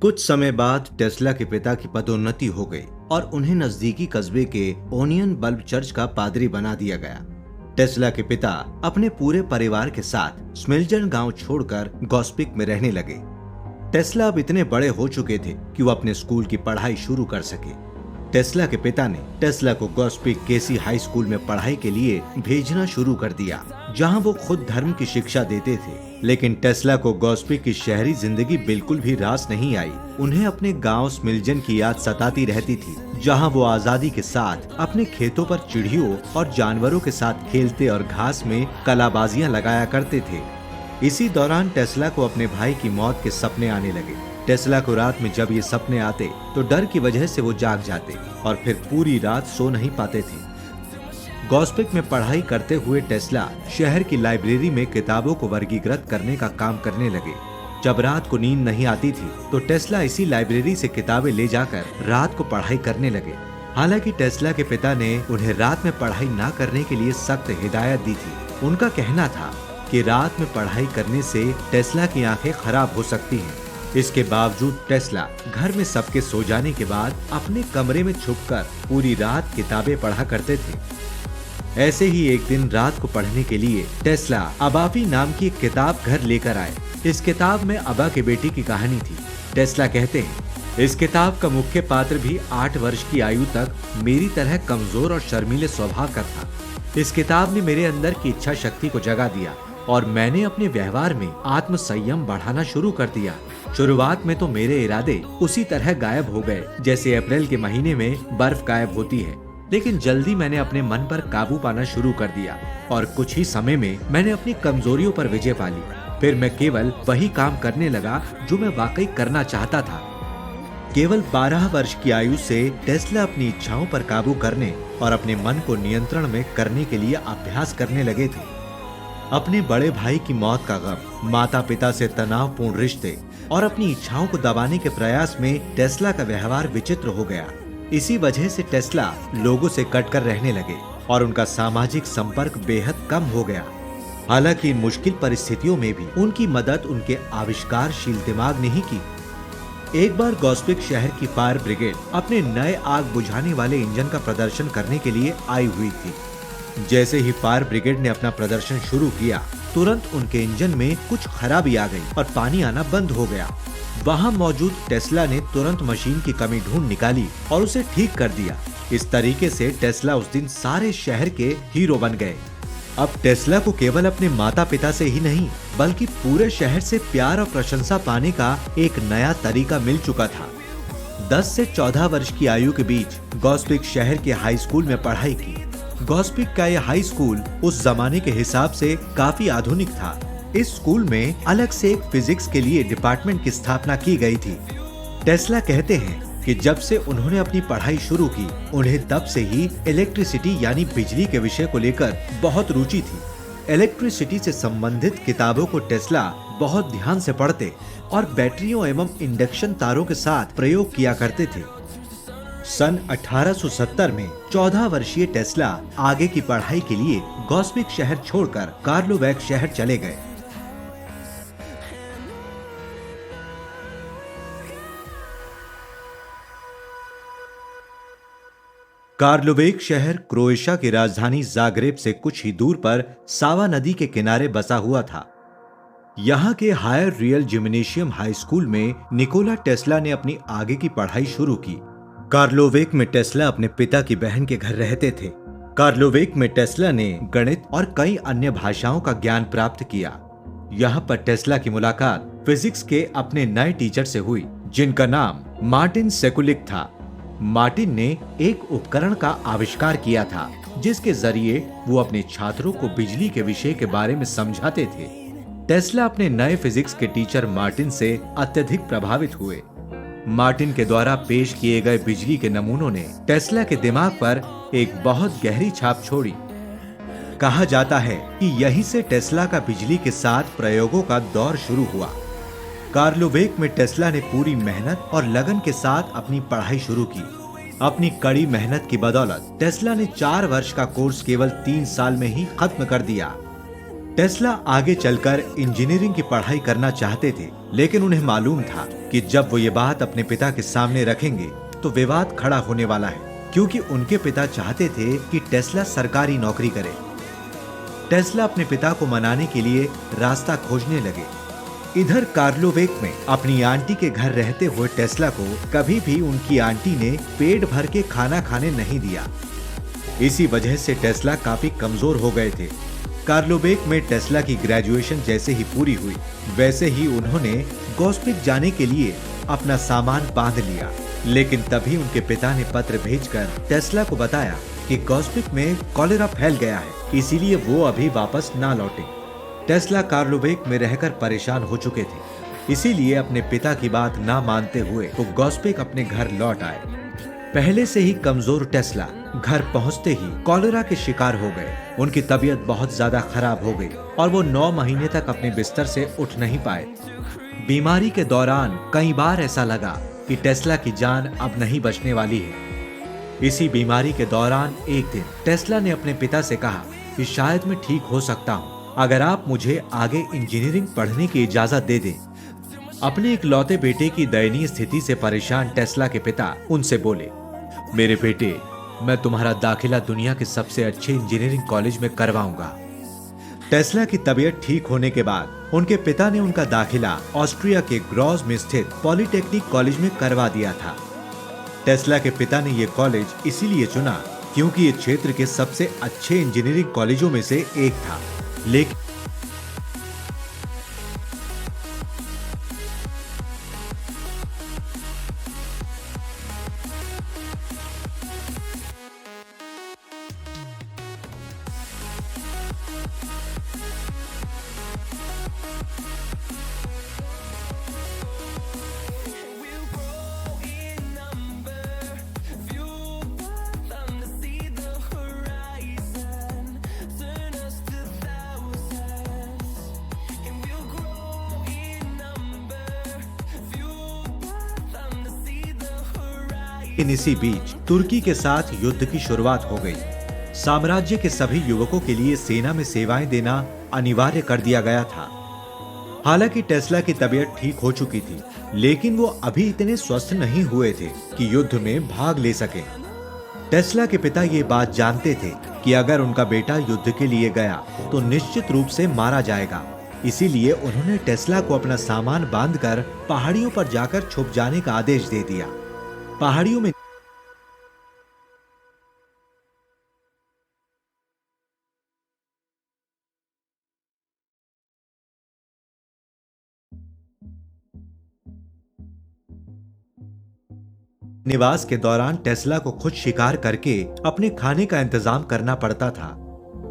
कुछ समय बाद टेस्ला के पिता की पदोन्नति हो गई और उन्हें नजदीकी कस्बे के ओनियन बल्ब चर्च का पादरी बना दिया गया। टेस्ला के पिता अपने पूरे परिवार के साथ स्मिल्जन गांव छोड़कर गॉस्पिक में रहने लगे। टेस्ला अब इतने बड़े हो चुके थे कि वो अपने स्कूल की पढ़ाई शुरू कर सके। टेस्ला के पिता ने टेस्ला को गॉस्पिक केसी हाई स्कूल में पढ़ाई के लिए भेजना शुरू कर दिया, जहां वो खुद धर्म की शिक्षा देते थे। लेकिन टेस्ला को गॉस्पिक की शहरी जिंदगी बिल्कुल भी रास नहीं आई। उन्हें अपने गांव स्मिल्जन की याद सताती रहती थी, जहां वो आजादी के साथ अपने खेतों पर चिड़ियों और जानवरों के साथ खेलते और घास में कलाबाजियां लगाया करते थे। इसी दौरान टेस्ला को अपने भाई की मौत के सपने आने लगे। टेस्ला को रात में जब ये सपने आते तो डर की वजह से वो जाग जाते और फिर पूरी रात सो नहीं पाते थे। गॉस्पिक में पढ़ाई करते हुए टेस्ला शहर की लाइब्रेरी में किताबों को वर्गीकृत करने का काम करने लगे। जब रात को नींद नहीं आती थी तो टेस्ला इसी लाइब्रेरी से किताबें ले जाकर रात को पढ़ाई करने लगे। हालांकि टेस्ला के पिता ने उन्हें रात में पढ़ाई न करने के लिए सख्त हिदायत दी थी। उनका कहना था कि रात में पढ़ाई करने से टेस्ला की आंखें खराब हो सकती हैं। इसके बावजूद टेस्ला घर में सबके सो जाने के बाद अपने कमरे में छुपकर पूरी रात किताबें पढ़ा करते थे। ऐसे ही एक दिन रात को पढ़ने के लिए टेस्ला अबाफी नाम की एक किताब घर लेकर आए। इस किताब में अबा के बेटी की कहानी थी। टेस्ला कहते हैं, इस किताब का मुख्य पात्र भी 8 वर्ष की आयु तक मेरी तरह कमजोर और शर्मीले स्वभाव का था। इस किताब ने मेरे अंदर की इच्छा शक्ति को जगा दिया और मैंने अपने व्यवहार में आत्म संयम बढ़ाना शुरू कर दिया। शुरुआत में तो मेरे इरादे उसी तरह गायब हो गए जैसे अप्रैल के महीने में बर्फ गायब होती है, लेकिन जल्दी मैंने अपने मन पर काबू पाना शुरू कर दिया और कुछ ही समय में मैंने अपनी कमजोरियों पर विजय पा ली। फिर मैं केवल वही काम करने लगा जो मैं वाकई करना चाहता था। केवल 12 वर्ष की आयु से टेस्ला अपनी इच्छाओं पर काबू करने और अपने मन को नियंत्रण में करने के लिए अभ्यास करने लगे थे। अपने बड़े भाई की मौत का गम, माता पिता से तनावपूर्ण रिश्ते और अपनी इच्छाओं को दबाने के प्रयास में टेस्ला का व्यवहार विचित्र हो गया। इसी वजह से टेस्ला लोगों से कटकर रहने लगे और उनका सामाजिक संपर्क बेहद कम हो गया। हालांकि इन मुश्किल परिस्थितियों में भी उनकी मदद उनके आविष्कारशील दिमाग ने ही की। एक बार गॉस्पिक शहर की फायर ब्रिगेड अपने नए आग बुझाने वाले इंजन का प्रदर्शन करने के लिए आई हुई थी। जैसे ही फायर ब्रिगेड ने अपना प्रदर्शन शुरू किया, तुरंत उनके इंजन में कुछ खराबी आ गई और पानी आना बंद हो गया। वहां मौजूद टेस्ला ने तुरंत मशीन की कमी ढूंढ निकाली और उसे ठीक कर दिया। इस तरीके से टेस्ला उस दिन सारे शहर के हीरो बन गए। अब टेस्ला को केवल अपने माता पिता से ही नहीं बल्कि पूरे शहर से प्यार और प्रशंसा पाने का एक नया तरीका मिल चुका था। 10 से 14 वर्ष की आयु के बीच गॉस्पिक शहर के हाई स्कूल में पढ़ाई की। गॉस्पिक का यह हाई स्कूल उस जमाने के हिसाब से काफी आधुनिक था। इस स्कूल में अलग से एक फिजिक्स के लिए डिपार्टमेंट की स्थापना की गई थी। टेस्ला कहते हैं कि जब से उन्होंने अपनी पढ़ाई शुरू की, उन्हें तब से ही इलेक्ट्रिसिटी यानी बिजली के विषय को लेकर बहुत रुचि थी। इलेक्ट्रिसिटी से संबंधित किताबों को टेस्ला बहुत ध्यान से पढ़ते और बैटरियों एवं इंडक्शन तारों के साथ प्रयोग किया करते थे। सन 1870 में 14 वर्षीय टेस्ला आगे की पढ़ाई के लिए गॉस्पिक शहर छोड़कर कार्लोवैक शहर चले गए। कार्लोवेक शहर क्रोएशिया की राजधानी जाग्रेब से कुछ ही दूर पर सावा नदी के किनारे बसा हुआ था। यहाँ के higher real gymnasium high school में निकोला टेस्ला ने अपनी आगे की पढ़ाई शुरू की। कार्लोवेक में टेस्ला अपने पिता की बहन के घर रहते थे। कार्लोवेक में टेस्ला ने गणित और कई अन्य भाषाओं का ज्ञान प्राप्त किया। यहाँ पर टेस्ला की मुलाकात फिजिक्स के अपने नए टीचर से हुई, जिनका नाम मार्टिन सेकुलिक था। मार्टिन ने एक उपकरण का आविष्कार किया था जिसके जरिए वो अपने छात्रों को बिजली के विषय के बारे में समझाते थे। टेस्ला अपने नए फिजिक्स के टीचर मार्टिन से अत्यधिक प्रभावित हुए। मार्टिन के द्वारा पेश किए गए बिजली के नमूनों ने टेस्ला के दिमाग पर एक बहुत गहरी छाप छोड़ी। कहा जाता है कि यहीं से टेस्ला का बिजली के साथ प्रयोगों का दौर शुरू हुआ। कार्लोवेक में टेस्ला ने पूरी मेहनत और लगन के साथ अपनी पढ़ाई शुरू की। अपनी कड़ी मेहनत की बदौलत टेस्ला ने 4 वर्ष का कोर्स केवल 3 साल में ही खत्म कर दिया। टेस्ला आगे चलकर इंजीनियरिंग की पढ़ाई करना चाहते थे, लेकिन उन्हें मालूम था कि जब वो ये बात अपने पिता के सामने रखेंगे तो विवाद खड़ा होने वाला है, क्योंकि उनके पिता चाहते थे कि टेस्ला सरकारी नौकरी करे। टेस्ला अपने पिता को मनाने के लिए रास्ता खोजने लगे। इधर कार्लोवेक में अपनी आंटी के घर रहते हुए टेस्ला को कभी भी उनकी आंटी ने पेट भर के खाना खाने नहीं दिया। इसी वजह से टेस्ला काफी कमजोर हो गए थे। कार्लोवेक में टेस्ला की ग्रेजुएशन जैसे ही पूरी हुई, वैसे ही उन्होंने गॉस्पिक जाने के लिए अपना सामान बांध लिया। लेकिन तभी उनके पिता ने पत्र भेजकर टेस्ला को बताया कि गॉस्पिक में कॉलेरा फैल गया है, इसीलिए वो अभी वापस ना लौटे। टेस्ला कार्लोवेक में रहकर परेशान हो चुके थे, इसीलिए अपने पिता की बात ना मानते हुए वो गॉस्पिक अपने घर लौट आए। पहले से ही कमजोर टेस्ला घर पहुंचते ही कॉलेरा के शिकार हो गए। उनकी तबीयत बहुत ज्यादा खराब हो गई और वो 9 महीने तक अपने बिस्तर से उठ नहीं पाए। बीमारी के दौरान कई बार ऐसा लगा कि टेस्ला की जान अब नहीं बचने वाली है। इसी बीमारी के दौरान एक दिन टेस्ला ने अपने पिता से कहा कि शायद मैं ठीक हो सकता हूँ, अगर आप मुझे आगे इंजीनियरिंग पढ़ने की इजाजत दे दें। अपने इकलौते बेटे की दयनीय स्थिति से परेशान टेस्ला के पिता उनसे बोले, मेरे बेटे, मैं तुम्हारा दाखिला दुनिया के सबसे अच्छे इंजीनियरिंग कॉलेज में करवाऊंगा। टेस्ला की तबीयत ठीक होने के बाद उनके पिता ने उनका दाखिला ऑस्ट्रिया के ग्रॉज में स्थित पॉलिटेक्निक कॉलेज में करवा दिया था। टेस्ला के पिता ने ये कॉलेज इसीलिए चुना क्योंकि ये क्षेत्र के सबसे अच्छे इंजीनियरिंग कॉलेजों में से एक था। लेकिन इसी बीच तुर्की के साथ युद्ध की शुरुआत हो गई। साम्राज्य के सभी युवकों के लिए सेना में सेवाएं देना अनिवार्य कर दिया गया था। हालांकि टेस्ला की तबीयत ठीक हो चुकी थी, लेकिन वो अभी इतने स्वस्थ नहीं हुए थे कि युद्ध में भाग ले सके। टेस्ला के पिता ये बात जानते थे कि अगर उनका बेटा युद्ध के लिए गया तो निश्चित रूप से मारा जाएगा। इसीलिए उन्होंने टेस्ला को अपना सामान बांधकर पहाड़ियों पर जाकर छुप जाने का आदेश दे दिया। पहाड़ियों में निवास के दौरान टेस्ला को खुद शिकार करके अपने खाने का इंतजाम करना पड़ता था।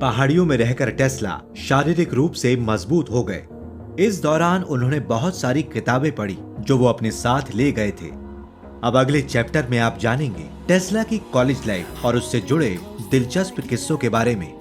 पहाड़ियों में रहकर टेस्ला शारीरिक रूप से मजबूत हो गए। इस दौरान उन्होंने बहुत सारी किताबें पढ़ी जो वो अपने साथ ले गए थे। अब अगले चैप्टर में आप जानेंगे टेस्ला की कॉलेज लाइफ और उससे जुड़े दिलचस्प किस्सों के बारे में।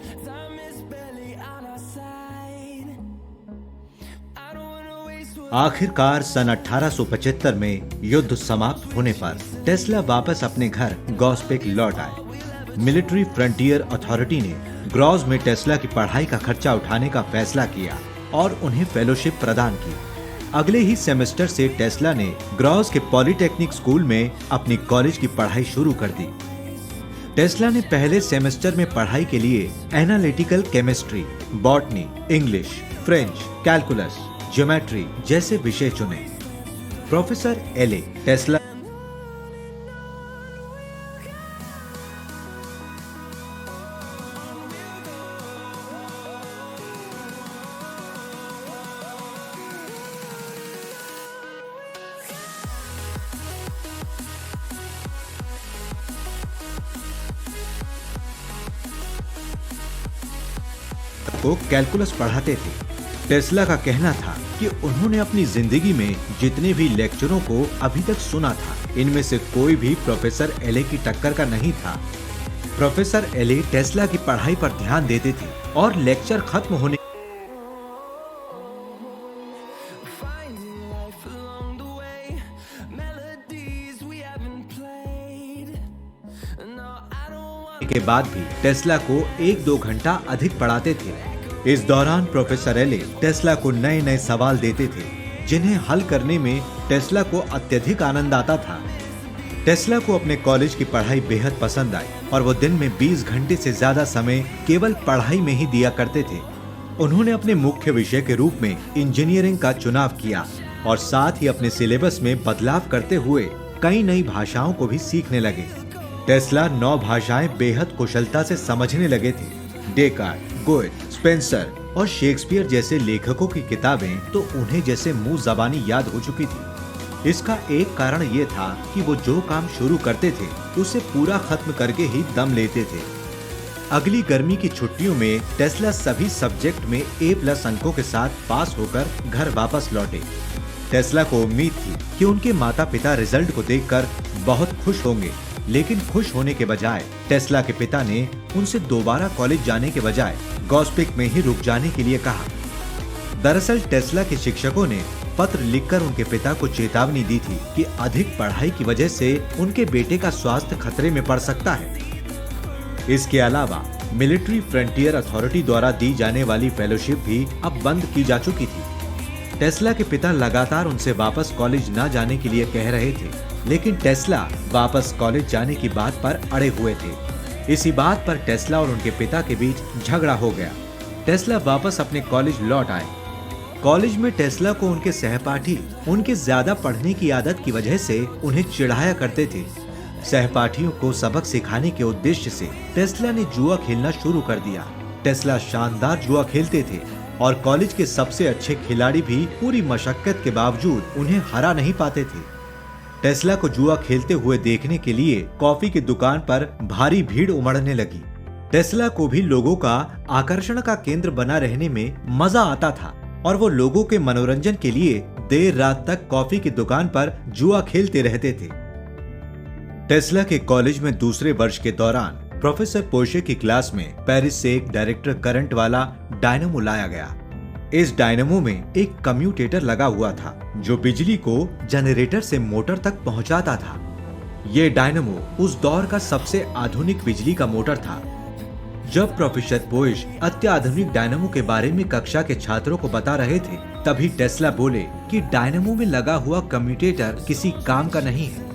आखिरकार सन 1875 में युद्ध समाप्त होने पर टेस्ला वापस अपने घर गॉस्पेक लौट आए। मिलिट्री फ्रंटियर अथॉरिटी ने ग्रॉज में टेस्ला की पढ़ाई का खर्चा उठाने का फैसला किया और उन्हें फेलोशिप प्रदान की। अगले ही सेमेस्टर से टेस्ला ने ग्रॉज के पॉलिटेक्निक स्कूल में अपनी कॉलेज की पढ़ाई शुरू कर दी। टेस्ला ने पहले सेमेस्टर में पढ़ाई के लिए analytical chemistry, botany, English, French, calculus, geometry जैसे विषय चुने। प्रोफेसर एले टेस्ला को कैलकुलस पढ़ाते थे। टेस्ला का कहना था कि उन्होंने अपनी जिंदगी में जितने भी लेक्चरों को अभी तक सुना था, इनमें से कोई भी प्रोफेसर एले की टक्कर का नहीं था। प्रोफेसर एले टेस्ला की पढ़ाई पर ध्यान देते थे और लेक्चर खत्म होने के बाद भी टेस्ला को 1-2 घंटा अधिक पढ़ाते थे। इस दौरान प्रोफेसर एले टेस्ला को नए नए सवाल देते थे, जिन्हें हल करने में टेस्ला को अत्यधिक आनंद आता था। टेस्ला को अपने कॉलेज की पढ़ाई बेहद पसंद आई और वो दिन में 20 घंटे से ज्यादा समय केवल पढ़ाई में ही दिया करते थे। उन्होंने अपने मुख्य विषय के रूप में इंजीनियरिंग का चुनाव किया और साथ ही अपने सिलेबस में बदलाव करते हुए कई नई भाषाओं को भी सीखने लगे। टेस्ला 9 भाषाएं बेहद कुशलता से समझने लगे थे। डेकार्ट, गोएथ, स्पेंसर और शेक्सपियर जैसे लेखकों की किताबें तो उन्हें जैसे मुंह ज़बानी याद हो चुकी थी। इसका एक कारण ये था कि वो जो काम शुरू करते थे उसे पूरा खत्म करके ही दम लेते थे। अगली गर्मी की छुट्टियों में टेस्ला सभी सब्जेक्ट में A+ अंकों के साथ पास होकर घर वापस लौटे। टेस्ला को उम्मीद थी कि उनके माता पिता रिजल्ट को देखकर बहुत खुश होंगे, लेकिन खुश होने के बजाय टेस्ला के पिता ने उनसे दोबारा कॉलेज जाने के बजाय गॉस्पिक में ही रुक जाने के लिए कहा। दरअसल टेस्ला के शिक्षकों ने पत्र लिखकर उनके पिता को चेतावनी दी थी कि अधिक पढ़ाई की वजह से उनके बेटे का स्वास्थ्य खतरे में पड़ सकता है। इसके अलावा मिलिट्री फ्रंटियर अथॉरिटी द्वारा दी जाने वाली फेलोशिप भी अब बंद की जा चुकी थी। टेस्ला के पिता लगातार उनसे वापस कॉलेज न जाने के लिए कह रहे थे, लेकिन टेस्ला वापस कॉलेज जाने की बात पर अड़े हुए थे। इसी बात पर टेस्ला और उनके पिता के बीच झगड़ा हो गया। टेस्ला वापस अपने कॉलेज लौट आए। कॉलेज में टेस्ला को उनके सहपाठी उनके ज्यादा पढ़ने की आदत की वजह से उन्हें चिढ़ाया करते थे। सहपाठियों को सबक सिखाने के उद्देश्य से टेस्ला ने जुआ खेलना शुरू कर दिया। टेस्ला शानदार जुआ खेलते थे और कॉलेज के सबसे अच्छे खिलाड़ी भी पूरी मशक्कत के बावजूद उन्हें हरा नहीं पाते थे। टेस्ला को जुआ खेलते हुए देखने के लिए कॉफी की दुकान पर भारी भीड़ उमड़ने लगी। टेस्ला को भी लोगों का आकर्षण का केंद्र बना रहने में मजा आता था और वो लोगों के मनोरंजन के लिए देर रात तक कॉफी की दुकान पर जुआ खेलते रहते थे। टेस्ला के कॉलेज में दूसरे वर्ष के दौरान प्रोफेसर पोर्शे की क्लास में पेरिस से एक डायरेक्टर करंट वाला डायनामो लाया गया। इस डायनामो में एक कम्यूटेटर लगा हुआ था जो बिजली को जनरेटर से मोटर तक पहुंचाता था। ये डायनामो उस दौर का सबसे आधुनिक बिजली का मोटर था। जब प्रोफेसर पोर्श अत्याधुनिक डायनामो के बारे में कक्षा के छात्रों को बता रहे थे, तभी टेस्ला बोले कि डायनामो में लगा हुआ कम्यूटेटर किसी काम का नहीं है।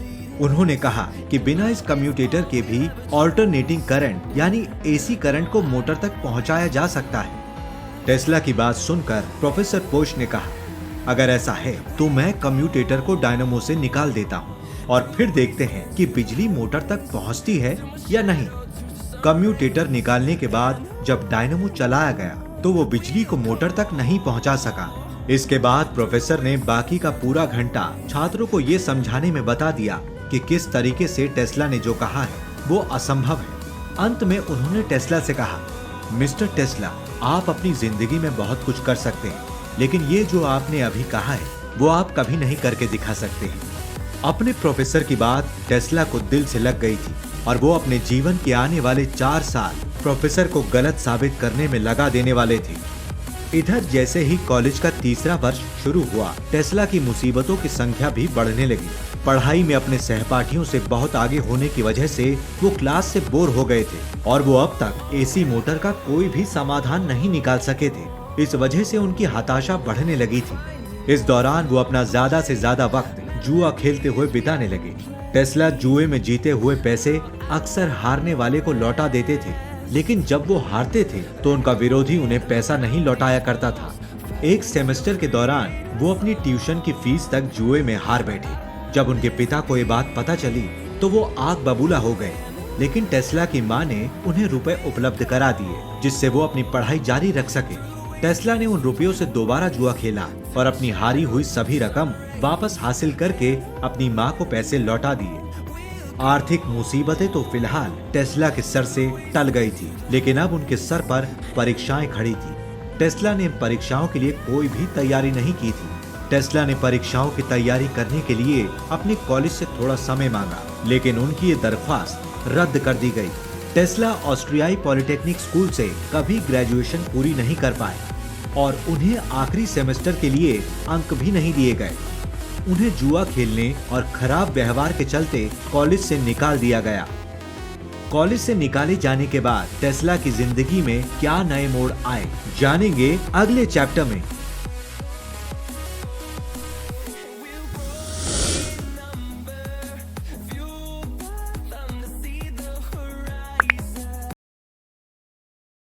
उन्होंने कहा कि बिना इस कम्यूटेटर के भी ऑल्टरनेटिंग करंट यानी AC करंट को मोटर तक पहुंचाया जा सकता है। टेस्ला की बात सुनकर प्रोफेसर पोर्श ने कहा, अगर ऐसा है तो मैं कम्यूटेटर को डायनामो से निकाल देता हूं और फिर देखते हैं कि बिजली मोटर तक पहुंचती है या नहीं। कम्यूटेटर निकालने के बाद जब डायनामो चलाया गया तो वो बिजली को मोटर तक नहीं पहुंचा सका। इसके बाद प्रोफेसर ने बाकी का पूरा घंटा छात्रों को ये समझाने में बता दिया कि किस तरीके से टेस्ला ने जो कहा है वो असंभव है। अंत में उन्होंने टेस्ला से कहा, मिस्टर टेस्ला, आप अपनी जिंदगी में बहुत कुछ कर सकते हैं, लेकिन ये जो आपने अभी कहा है वो आप कभी नहीं करके दिखा सकते। अपने प्रोफेसर की बात टेस्ला को दिल से लग गई थी और वो अपने जीवन के आने वाले 4 साल प्रोफेसर को गलत साबित करने में लगा देने वाले थे। इधर जैसे ही कॉलेज का तीसरा वर्ष शुरू हुआ, टेस्ला की मुसीबतों की संख्या भी बढ़ने लगी। पढ़ाई में अपने सहपाठियों से बहुत आगे होने की वजह से वो क्लास से बोर हो गए थे और वो अब तक AC मोटर का कोई भी समाधान नहीं निकाल सके थे। इस वजह से उनकी हताशा बढ़ने लगी थी। इस दौरान वो अपना ज्यादा से ज्यादा वक्त जुआ खेलते हुए बिताने लगे। टेस्ला जुए में जीते हुए पैसे अक्सर हारने वाले को लौटा देते थे, लेकिन जब वो हारते थे तो उनका विरोधी उन्हें पैसा नहीं लौटाया करता था। एक सेमेस्टर के दौरान वो अपनी ट्यूशन की फीस तक जुए में हार बैठे। जब उनके पिता को ये बात पता चली तो वो आग बबूला हो गए, लेकिन टेस्ला की मां ने उन्हें रुपए उपलब्ध करा दिए जिससे वो अपनी पढ़ाई जारी रख सके। टेस्ला ने उन रुपयों से दोबारा जुआ खेला और अपनी हारी हुई सभी रकम वापस हासिल करके अपनी मां को पैसे लौटा दिए। आर्थिक मुसीबतें तो फिलहाल टेस्ला के सर से टल गई थी, लेकिन अब उनके सर पर परीक्षाएं खड़ी थी। टेस्ला ने परीक्षाओं के लिए कोई भी तैयारी नहीं की थी। टेस्ला ने परीक्षाओं की तैयारी करने के लिए अपने कॉलेज से थोड़ा समय मांगा, लेकिन उनकी ये दरख्वास्त रद्द कर दी गई। टेस्ला ऑस्ट्रियाई पॉलिटेक्निक स्कूल से कभी ग्रेजुएशन पूरी नहीं कर पाए और उन्हें आखिरी सेमेस्टर के लिए अंक भी नहीं दिए गए। उन्हें जुआ खेलने और खराब व्यवहार के चलते कॉलेज से निकाल दिया गया। कॉलेज से निकाले जाने के बाद टेस्ला की जिंदगी में क्या नए मोड़ आए, जानेंगे अगले चैप्टर में।